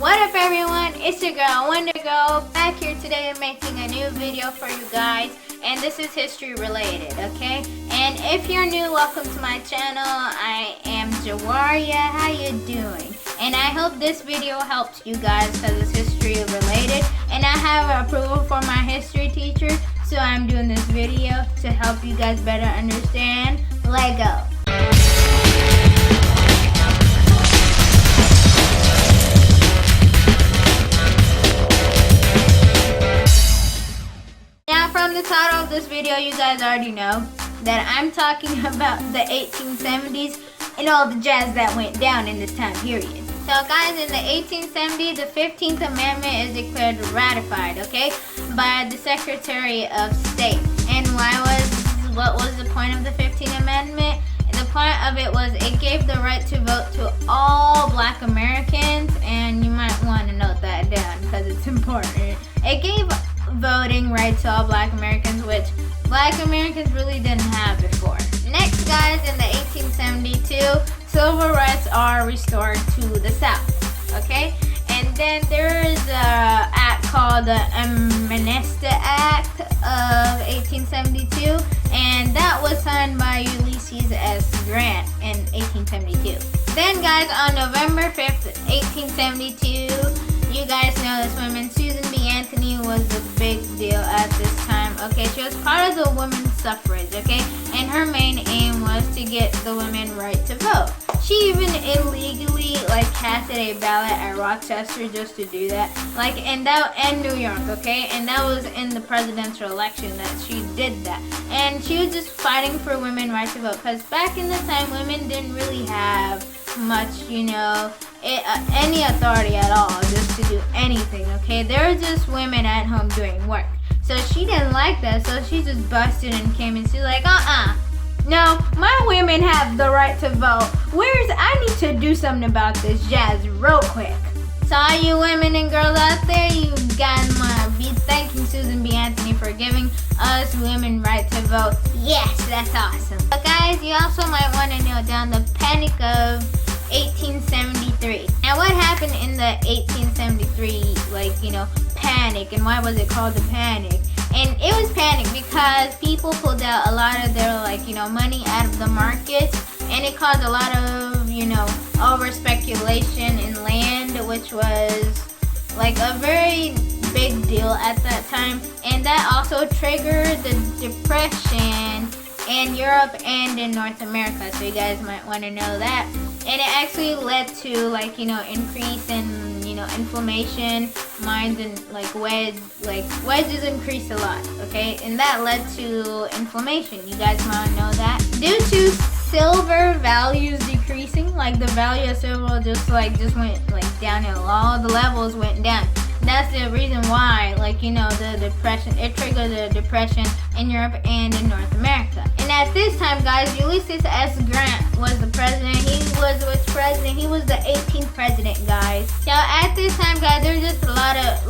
What up everyone, it's your girl Wonder Girl back here today making a new video for you guys, and this is history related, okay? And if you're new, welcome to my channel. I am Jawaria. How you doing? And I hope this video helps you guys because it's history related, and I have approval from my history teacher, so I'm doing this video to help you guys better understand Lego. From the title of this video, you guys already know that I'm talking about the 1870s and all the jazz that went down in this time period. So guys, in the 1870s, the 15th Amendment is declared ratified, okay, by the Secretary of State. And what was the point of the 15th Amendment? The point of it was it gave the right to vote to all Black Americans, and you might want to note that down because it's important. It gave voting rights to all Black Americans, which Black Americans really didn't have before. Next, guys, in the 1872, civil rights are restored to the South, okay? And then there's an act called the Amino Act of 1872, and that was signed by Ulysses S. Grant in 1872. Then, guys, on November 5th, 1872, you guys know this woman, Susan B. Anthony, was a big deal at this time, okay? She was part of the women's suffrage, okay? And her main aim was to get the women right to vote. She even illegally, casted a ballot at Rochester just to do that. And New York, okay? And that was in the presidential election that she did that. And she was just fighting for women right to vote, because back in the time, women didn't really have much, any authority at all just to do anything, okay? They were just women at home doing work. So she didn't like that, so she just busted and came and she's like, no, my women have the right to vote. I need to do something about this jazz real quick. So all you women and girls out there, you guys want to be thanking Susan B. Anthony for giving us women right to vote. Yes, that's awesome. But guys, you also might want to note down the Panic of 1873. Now, what happened in the 1873, panic, and why was it called the panic? And it was panic because people pulled out a lot of their, money out of the markets, and it caused a lot of, over speculation in land, which was, a very big deal at that time. And that also triggered the Depression in Europe and in North America, so you guys might want to know that. And it actually led to increase in inflammation, mines, and wedges increased a lot, okay? And that led to inflammation. You guys might know that. Due to silver values decreasing, the value of silver just went downhill. All the levels went down. That's the reason why, the depression, it triggered the depression in Europe and in North America. And at this time, guys, Ulysses S. Grant was the president. He was which president? He was the 18th president, guys. So at this time, guys, there's just a lot of,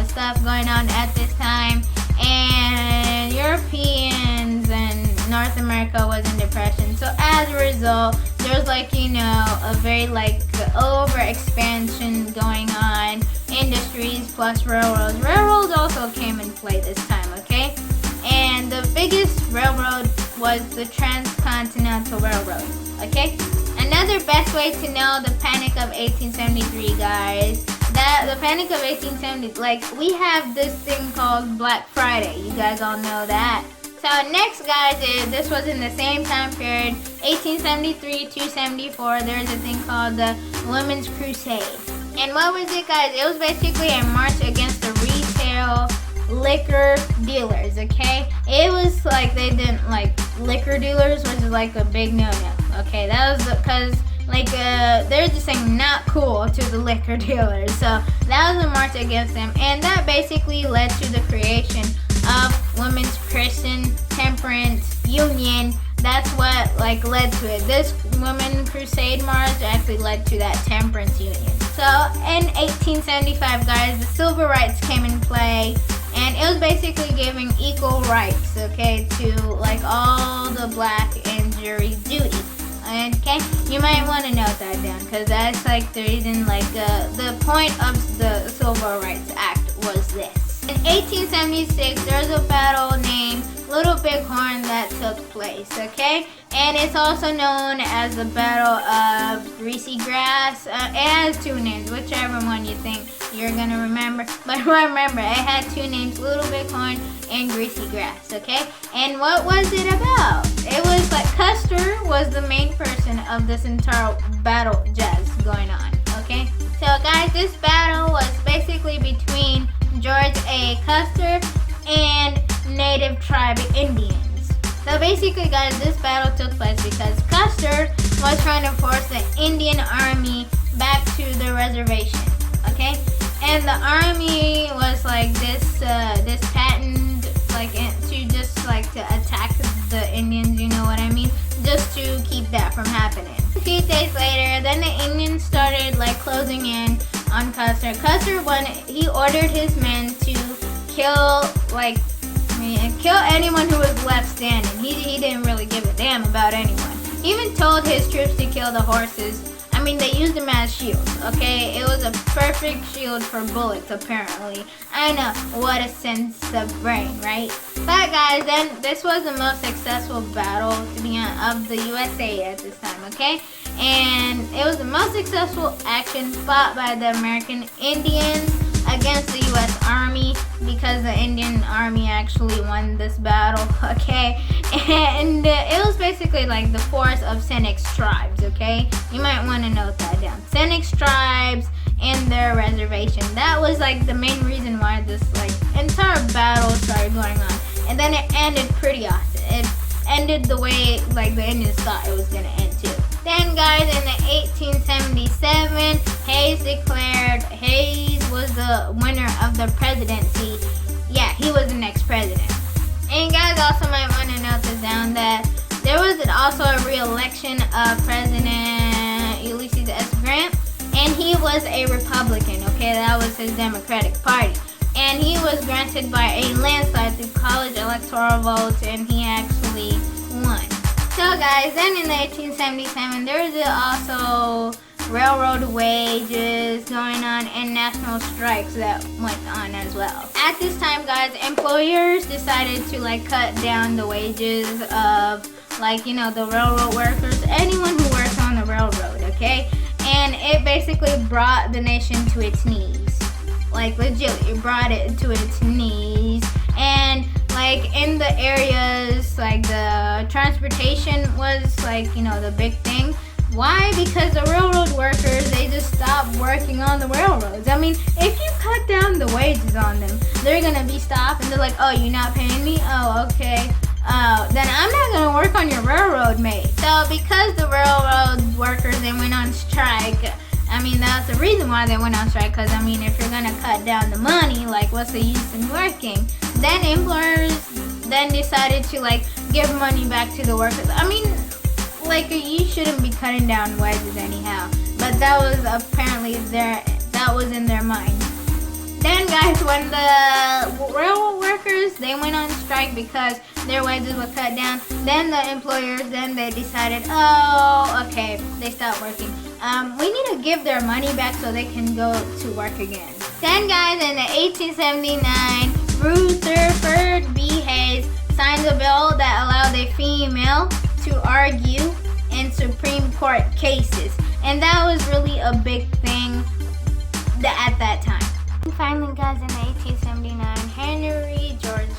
stuff going on at this time. And Europeans and North America was in depression. So as a result, there's a very over expansion going on. Industries plus railroads. Railroads also came in play this time, okay? And the biggest railroad was the Transcontinental Railroad, okay? Another best way to know the Panic of 1873, guys, the Panic of 1870, we have this thing called Black Friday. You guys all know that. So next, guys, this was in the same time period, 1873 to 74. There's a thing called the Women's Crusade. And what was it, guys? It was basically a march against the retail liquor dealers, okay? It was they didn't liquor dealers, which is a big no-no, okay? That was because they're just saying not cool to the liquor dealers. So that was a march against them, and that basically led to the creation of Women's Christian Temperance Union. That's what led to it. This Women Crusade March actually led to that temperance union. So in 1875, guys, the civil rights came in play, and it was basically giving equal rights, okay, to all the black and jury duty. Okay, you might want to note that down because that's like the reason, like the point of the Civil Rights Act was this. In 1876, there's a battle named Little Bighorn that took place, okay? And it's also known as the Battle of Greasy Grass. It has two names, whichever one you think you're gonna remember. But remember, it had two names, Little Bighorn and Greasy Grass, okay? And what was it about? It was like Custer was the main person of this entire battle just going on, okay? So guys, this battle was basically between George A. Custer and native tribe Indians. So basically guys, this battle took place because Custer was trying to force the Indian army back to the reservation, okay? And the army was like this patent, like to just like to attack the Indians, you know what I mean? Just to keep that from happening. A few days later, then the Indians started like closing in on Custer. Custer he ordered his men to kill anyone who was left standing. He didn't really give a damn about anyone. He even told his troops to kill the horses. I mean, they used them as shields, okay? It was a perfect shield for bullets, apparently. I know, what a sense of brain, right? But guys, then this was the most successful battle of the USA at this time, okay? And it was the most successful action fought by the American Indians against the U.S. Army because the Indian Army actually won this battle, okay? And it was basically like the force of Senex tribes, okay? You might want to note that down. Senex tribes and their reservation. That was like the main reason why this like entire battle started going on. And then it ended pretty awesome. It ended the way like the Indians thought it was going to end too. Then guys, in the 1877, Hayes was the winner of the presidency. Yeah, he was the next president. And guys also might want to note this down that there was also a re-election of President Ulysses S. Grant, and he was a Republican, okay? That was his Democratic Party. And he was granted by a landslide through college electoral votes, and he actually won. So guys, then in 1877, there was also railroad wages going on and national strikes that went on as well. At this time guys, employers decided to like cut down the wages of like, you know, the railroad workers, anyone who works on the railroad, okay? And it basically brought the nation to its knees. Like legit, it brought it to its knees. And like in the areas, like the transportation was like, you know, the big thing. Why? Because the railroad workers, they just stopped working on the railroads. I mean, if you cut down the wages on them, they're gonna be stopped and they're like, oh, you're not paying me? Oh, okay. Then I'm not gonna work on your railroad, mate. So because the railroad workers, they went on strike, I mean, that's the reason why they went on strike, because, I mean, if you're going to cut down the money, like, what's the use in working? Then employers then decided to, like, give money back to the workers. I mean, like, you shouldn't be cutting down wages anyhow. But that was apparently that was in their mind. Then, guys, when the railroad workers, they went on strike because their wages were cut down, then the employers, then they decided, oh, okay, they stopped working. We need to give their money back so they can go to work again. Then, guys, in the 1879, Rutherford B. Hayes signed a bill that allowed a female to argue in Supreme Court cases. And that was really a big thing at that time. And finally, guys, in 1879, Henry George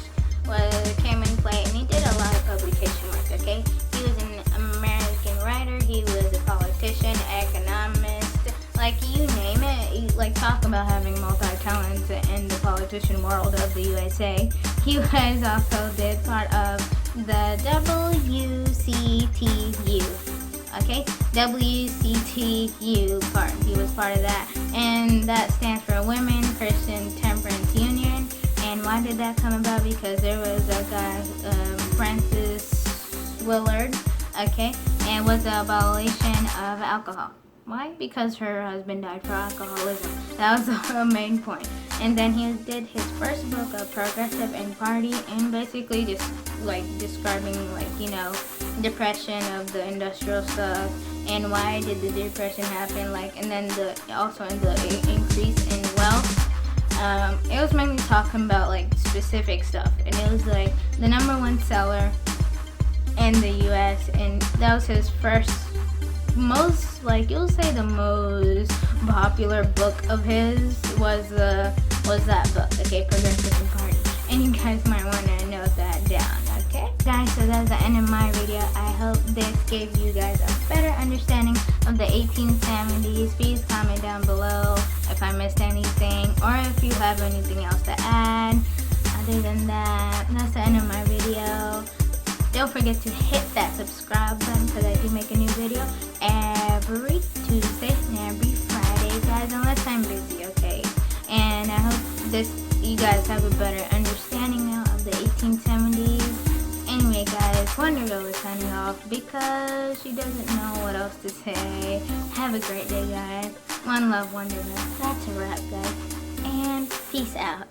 came in play, and he did a lot of publication work, okay? He was an American writer, he was a politician, economist, like you name it. He, like, talk about having multi-talents in the politician world of the USA. He was also did part of the WCTU. Okay, WCTU part. He was part of that, and that stands for Women Christian Temperance Union. And why did that come about? Because there was a guy, Francis Willard, okay, and was the abolition of alcohol. Why? Because her husband died for alcoholism. That was the main point. And then he did his first book of Progressive and Party, and basically just like describing, like, you know, depression of the industrial stuff, and why did the depression happen, like, and then also in the increase in wealth. It was mainly talking about like specific stuff, and it was like the #1 seller in the US, and that was his first most, like, you'll say the most popular book of his was that book, okay, Progressive Party. And you guys might want to note that down, okay? Guys, so that's the end of my video. I hope this gave you guys a better understanding of the 1870s. Please comment down below if I missed anything, or if you have anything else to add. Other than that, that's the end of my video. Don't forget to hit that subscribe button because I do make a new video every Tuesday and every Friday, guys, unless I'm busy, okay? And I hope you guys have a better understanding now of the 1870s. Anyway, guys, Wonder Girl is signing off because she doesn't know what else to say. Have a great day, guys. One love, Wonder Girl. That's a wrap, guys. And peace out.